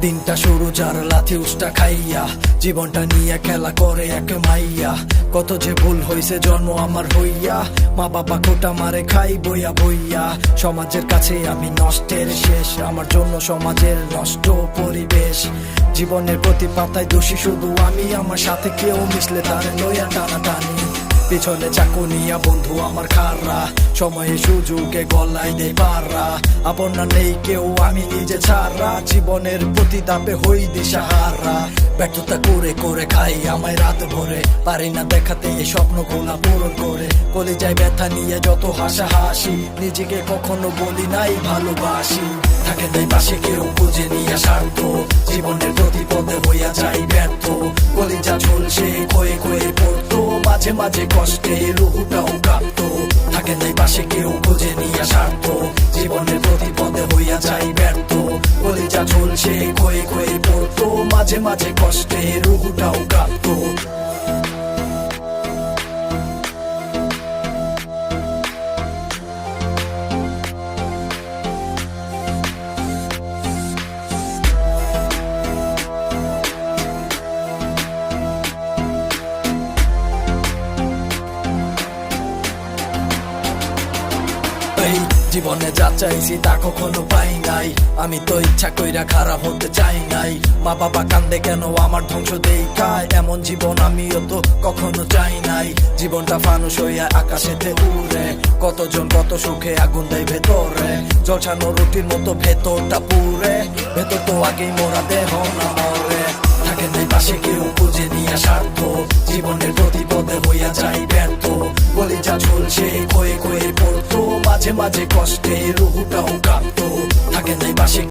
দিনটা শুরু যার লাথি উষ্টা খাইয়া, জীবনটা নিয়ে খেলা করে এক মাইয়া। কত যে ভুল হইছে জন্ম আমার হইয়া, মা বাবা খোটা মারে খাই বইয়া বইয়া। সমাজের কাছে আমি নষ্টের শেষ, আমার জন্য সমাজের নষ্ট পরিবেশ। জীবনের প্রতি পাতায় দোষী শুধু আমি, আমার সাথে কেউ মিশলে তার লইয়া টানাটানি। পিছনে চাকু নিয়া বন্ধু আমার খাররা, সময়ে সুযোগে গলায় দেয় পাররা। আপন না নেই কেউ আমি নিজে ছাড়া, জীবনের প্রতি দাপে হই দিশাহারা। ব্যর্থতা করে করে খাই আমায় রাত ভরে, পারি না দেখাতে এই স্বপ্ন গোলা পূরণ করে। কলিজায় ব্যথা নিয়ে যত হাসাহাসি, নিজেকে কখনো বলি নাই ভালোবাসি। থাকে নাই পাশে কেউ খুঁজে নিয়ে স্বার্থ, জীবনের প্রতি পদে হইয়া যাই ব্যর্থ। কলিজা ঝলসে ক্ষয়ে ক্ষয়ে পড়তো, মাঝে মাঝে কষ্টে রুহুটাও কাঁপতো। থাকে নাই পাশে কেউ খুঁজে নিয়ে স্বার্থ, জীবনের প্রতি পদে হইয়া যাই ব্যর্থ। কলিজা ঝলসে ক্ষয়ে ক্ষয়ে পড়তো, মাঝে মাঝে কষ্টে রুহুটাও কাঁপতো। জীবনে যা চাইছি তা কখনো পাই নাই, আমি তো ইচ্ছা কইরা খারাপ হতে চাই নাই। মা বাবা কান্দে কেন আমার ধ্বংস দেখায়, এমন জীবন আমিও তো কখনো চাই নাই। জীবনটা ফানুস হইয়া আকাশেতে উড়ে, কতজন কত সুখে আগুন দেয় ভেতরে। জলছানো রুটির মতো ভেতরটা পুরে, ভেতর তো আগেই মোরা দেহ না মরে। থাকে নাই পাশে কেউ খুঁজে নিয়ে স্বার্থ, জীবনের প্রতি পদে হইয়া যাই ব্যর্থ। কলিজা ঝলসে ক্ষয়ে ক্ষয়ে পড়তো, মাঝে মাঝে কষ্টে রুহুটাও কাঁপতো। থাকে নাই পাশে